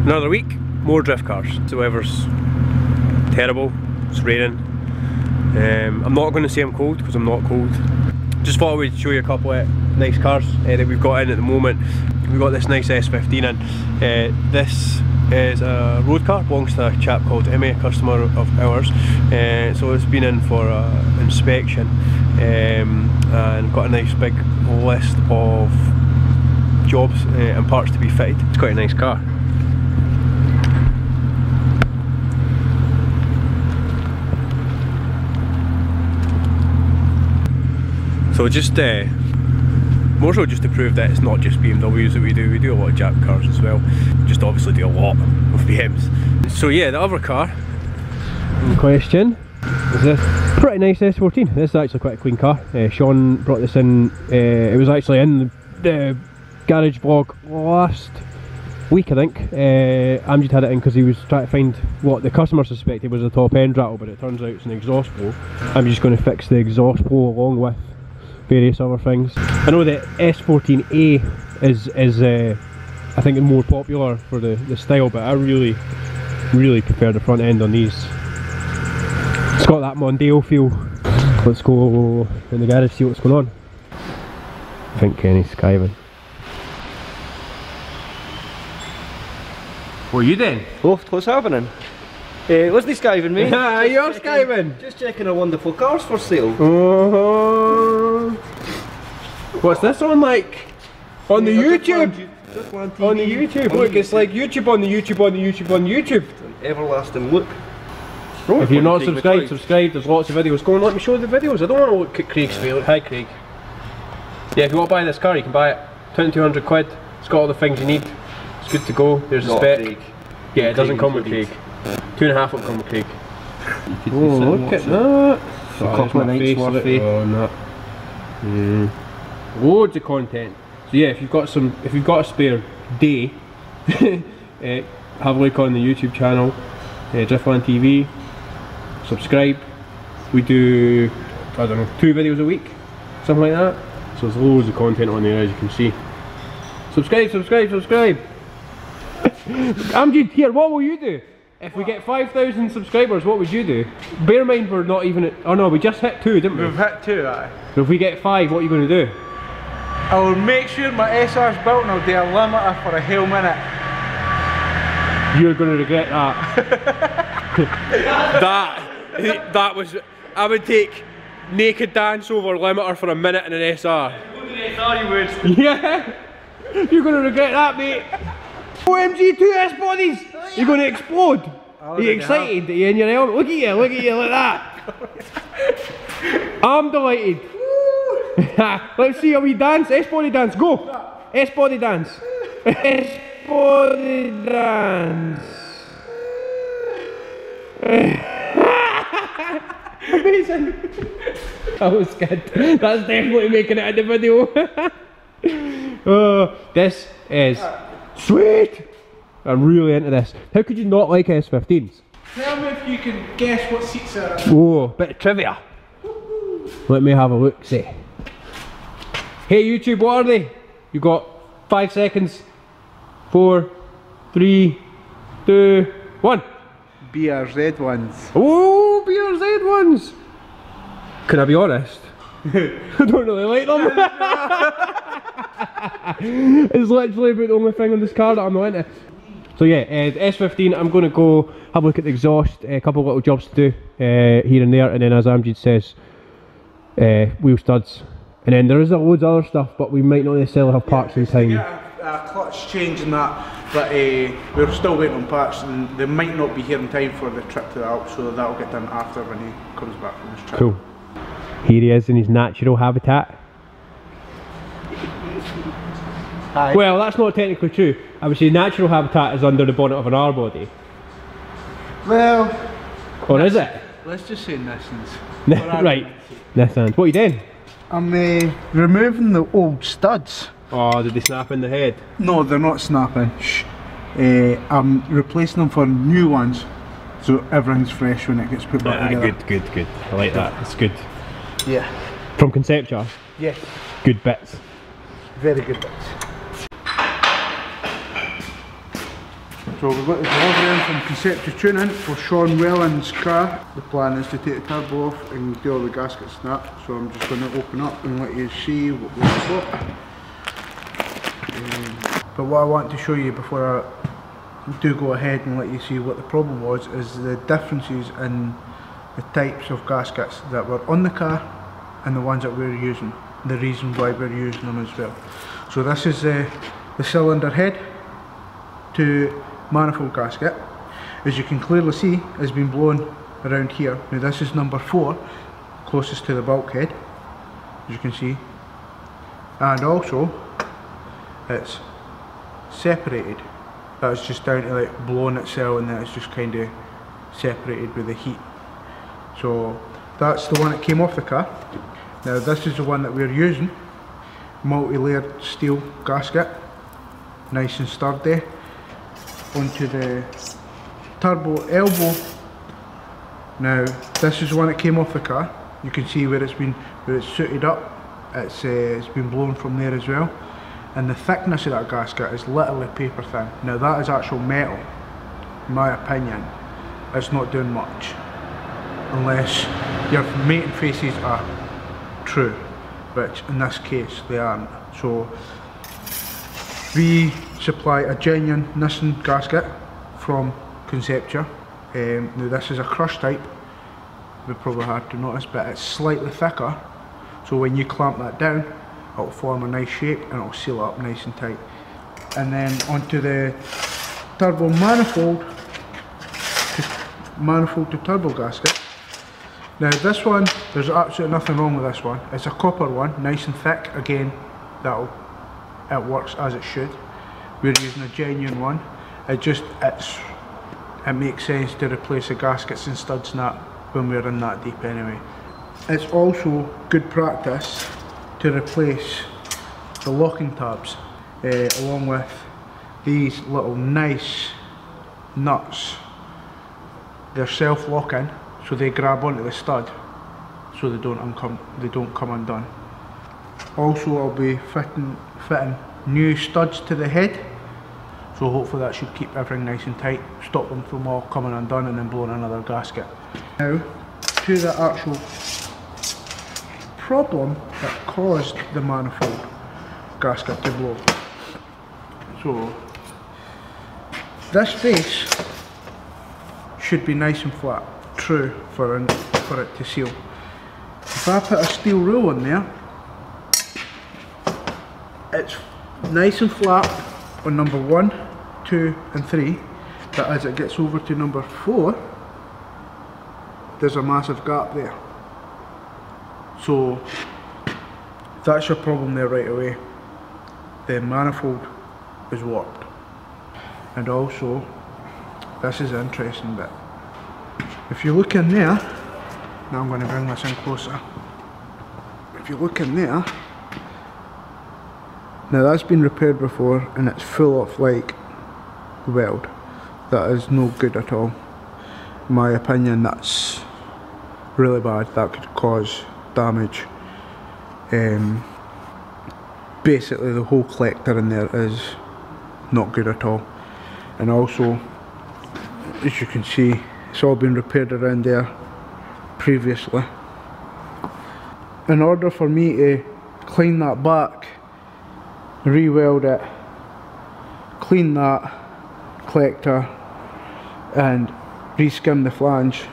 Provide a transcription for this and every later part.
Another week, more drift cars. The weather's terrible, it's raining. I'm not going to say I'm cold because I'm not cold. Just thought I would show you a couple of nice cars that we've got in at the moment. We've got this nice S15 in. This is a road car, belongs to a chap called Emmy, a customer of ours. So it's been in for inspection, and got a nice big list of jobs and parts to be fitted. It's quite a nice car. So just more so just to prove that it's not just BMWs that we do a lot of Jap cars as well. Just obviously do a lot of BMs. So yeah, the other car in question is this pretty nice S14. This is actually quite a clean car. Sean brought this in, it was actually in the garage vlog last week I think. Amjad had it in because he was trying to find what the customer suspected was a top end rattle, but it turns out it's an exhaust blow. I'm just going to fix the exhaust blow along with various other things. I know that S14A is I think more popular for the style, but I really prefer the front end on these. It's got that Mondeo feel. Let's go in the garage, see what's going on. I think Kenny's skiving. What are you doing? Oh, what's happening? What's the skiving, mate? You're skiving! Just checking our wonderful cars for sale. What's this on like? On the YouTube? On the YouTube. Look, it's like YouTube on the YouTube on the YouTube on YouTube. It's an everlasting look. Oh, if you're not subscribed, subscribe. There's lots of videos. Go and let me show the videos. I don't want to look at Craig's face. Hi Craig. Yeah, if you want to buy this car, you can buy it. 2200 quid. It's got all the things you need. It's good to go. There's the spec. Craig. Yeah, it doesn't come with Craig. 2.5 will come with Craig. Oh, look at that. A couple of nights worth of. Oh, no. Loads of content. So yeah, if you've got a spare day, have a look on the YouTube channel, Driftland TV. Subscribe. We do, I don't know, 2 videos a week, something like that. So there's loads of content on there, as you can see. Subscribe, subscribe, subscribe. Amjad, here, what will you do? If we get 5,000 subscribers, what would you do? Bear in mind we're not even at, oh no, we just hit 2, didn't we? We've hit 2, aye. So if we get 5, what are you going to do? I will make sure my SR's built and I'll do a limiter for a whole minute. You're going to regret that. that was, I would take naked dance over limiter for a minute in an SR. Go to the SR, you would. Yeah! You're going to regret that, mate. OMG, 2 S-bodies! You're going to explode. Are you excited? Are you in your element? Look at you like that. I'm delighted. Let's see a wee dance. S-body dance, go! S-body dance. S-body dance. Amazing. That was good. That's definitely making it in the video. Oh, this is sweet. I'm really into this. How could you not like S15s? Tell me if you can guess what seats are. Oh, bit of trivia. Let me have a look, see. Hey YouTube, what are they? You got 5 seconds. 4, 3, 2, 1. BRZ ones. Oh, BRZ ones. Can I be honest? I don't really like them. It's literally about the only thing on this car that I'm not into. So yeah, the S15, I'm going to go have a look at the exhaust, a couple of little jobs to do here and there, and then as Amjad says, wheel studs. And then there is loads of other stuff, but we might not necessarily have parts in time. Yeah, a clutch change and that, but we're still waiting on parts and they might not be here in time for the trip to the Alps, so that'll get done after when he comes back from his trip. Cool. Here he is in his natural habitat. Hi. Well, that's not technically true. I would say natural habitat is under the bonnet of an R body. Well, Or is it? let's just say Nissans. Right, Nissan. What are you doing? I'm removing the old studs. Oh, did they snap in the head? No, they're not snapping. Shh. I'm replacing them for new ones, so everything's fresh when it gets put back together. Good. I like that. It's good. Yeah. From conceptual. Yes. Good bits. Very good bits. So we've got the delivery in from Conceptual Tuning for Sean Welland's car. The plan is to take the turbo off and do all the gaskets and that. So I'm just going to open up and let you see what we've got. But what I want to show you before I do go ahead and let you see what the problem was is the differences in the types of gaskets that were on the car and the ones that we're using. The reason why we're using them as well. So this is the cylinder head to manifold gasket. As you can clearly see, it's been blown around here. Now this is number 4, closest to the bulkhead, as you can see. And also, it's separated. That's just down to like blowing itself, and then it's just kind of separated with the heat. So that's the one that came off the car. Now this is the one that we're using. Multi-layered steel gasket, nice and sturdy. Onto the turbo elbow. Now this is the one that came off the car. You can see where it's suited up. It's been blown from there as well. And the thickness of that gasket is literally paper thin. Now that is actual metal. In my opinion, it's not doing much unless your mating faces are true, which in this case they aren't. So we supply a genuine Nissan gasket from Conceptual. Now this is a crush type, it's probably hard to notice, but it's slightly thicker, so when you clamp that down it'll form a nice shape and it'll seal up nice and tight. And then onto the turbo manifold to turbo gasket. Now this one, there's absolutely nothing wrong with this one. It's a copper one, nice and thick. Again, it works as it should. We're using a genuine one. It makes sense to replace the gaskets and studs and that when we're in that deep anyway. It's also good practice to replace the locking tabs along with these little nice nuts. They're self-locking, so they grab onto the stud so they don't come undone. Also I'll be fitting new studs to the head, so hopefully that should keep everything nice and tight, stop them from all coming undone and then blowing another gasket. Now to the actual problem that caused the manifold gasket to blow. So this face should be nice and flat, true for it to seal. If I put a steel rule in there, it's nice and flat on number 1, 2 and 3, but as it gets over to number 4 there's a massive gap there. So that's your problem there right away. The manifold is warped. And also, this is an interesting bit. If you look in there, now I'm going to bring this in closer. If you look in there, now that's been repaired before and it's full of like weld. That is no good at all. In my opinion, that's really bad. That could cause damage. Basically the whole collector in there is not good at all. And also, as you can see, it's all been repaired around there previously. In order for me to clean that back, re-weld it, clean that collector and re-skim the flange,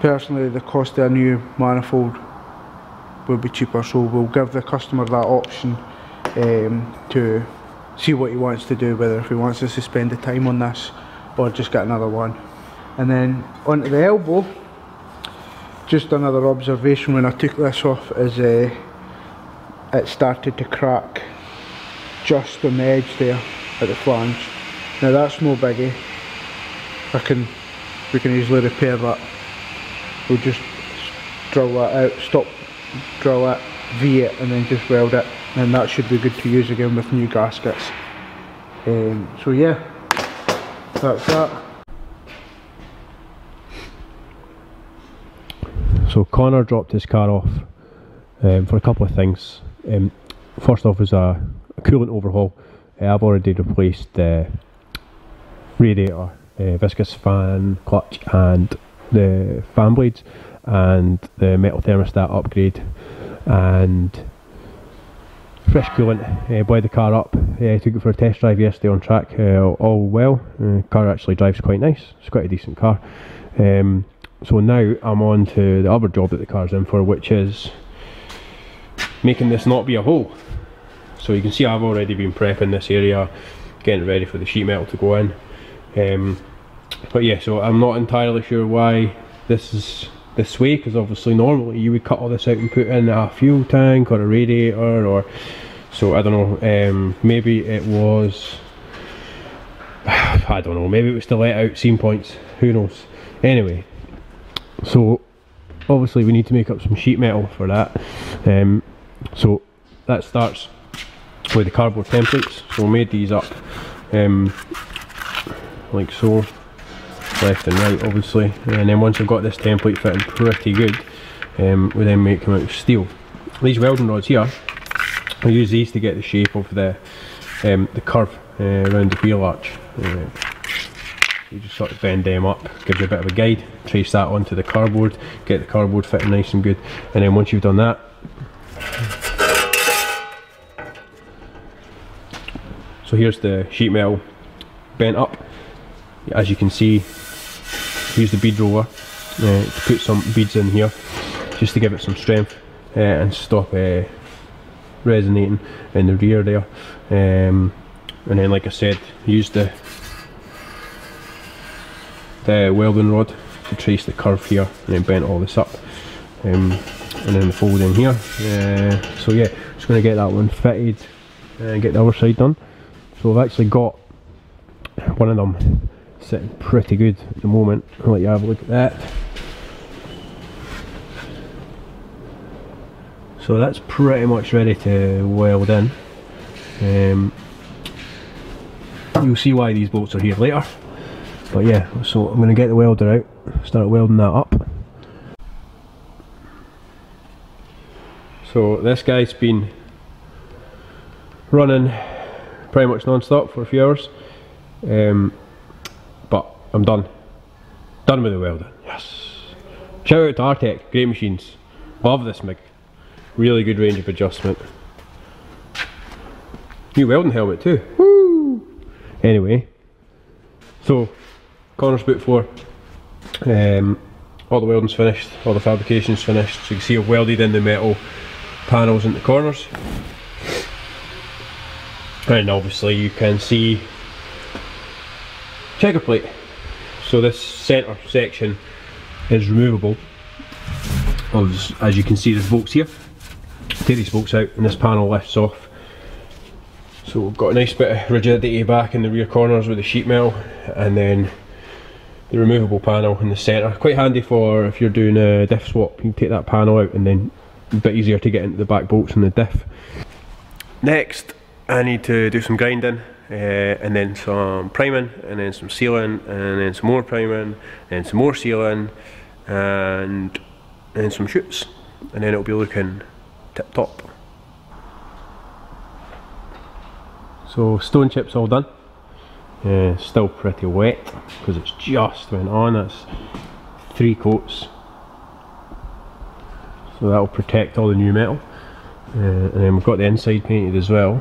personally the cost of a new manifold will be cheaper, so we'll give the customer that option to see what he wants to do, whether if he wants us to spend the time on this or just get another one. And then onto the elbow, just another observation when I took this off is it started to crack just on the edge there at the flange. Now that's no biggie, we can easily repair that. We'll just drill that out, drill it, V it and then just weld it, and that should be good to use again with new gaskets. So yeah, that's that. So Connor dropped his car off for a couple of things. First off was a coolant overhaul. I've already replaced the radiator, viscous fan, clutch and the fan blades, and the metal thermostat upgrade, and fresh coolant. Bled the car up, took it for a test drive yesterday on track, all well. Car actually drives quite nice, it's quite a decent car. So now I'm on to the other job that the car's in for, which is making this not be a hole. So you can see I've already been prepping this area, getting ready for the sheet metal to go in. But yeah, so I'm not entirely sure why this is this way, because obviously normally you would cut all this out and put in a fuel tank or a radiator, or so I don't know. Maybe it was, I don't know, maybe it was to let out seam points, who knows. Anyway, so obviously we need to make up some sheet metal for that. So that starts with the cardboard templates. So we made these up like so, left and right obviously, and then once I've got this template fitting pretty good, we then make them out of steel. These welding rods here, I use these to get the shape of the curve around the wheel arch. You just sort of bend them up, gives you a bit of a guide, trace that onto the cardboard, get the cardboard fitting nice and good, and then once you've done that, so here's the sheet metal bent up. As you can see, use the bead roller to put some beads in here just to give it some strength and stop resonating in the rear there. And then, like I said, use the welding rod to trace the curve here, and then bent all this up, and then the fold in here. So yeah, just going to get that one fitted and get the other side done. So I've actually got one of them sitting pretty good at the moment. I'll let you have a look at that. So that's pretty much ready to weld in. You'll see why these bolts are here later. But yeah, so I'm going to get the welder out, start welding that up. So this guy's been running pretty much non-stop for a few hours, but I'm done with the welding. Yes, shout out to Artec, great machines, love this MIG, really good range of adjustment, new welding helmet too. Woo! Anyway, so corners boot floor, all the welding's finished, all the fabrication's finished, so you can see I've welded in the metal panels in the corners. And obviously you can see checker plate. So this centre section is removable. As you can see, there's bolts here. Take these bolts out and this panel lifts off. So we've got a nice bit of rigidity back in the rear corners with the sheet metal, and then the removable panel in the centre. Quite handy for if you're doing a diff swap, you can take that panel out and then a bit easier to get into the back bolts in the diff. Next, I need to do some grinding, and then some priming, and then some sealing, and then some more priming, and some more sealing, and then some shoots, and then it'll be looking tip top. So stone chip's all done. Still pretty wet because it's just went on. That's 3 coats, so that'll protect all the new metal. And then we've got the inside painted as well.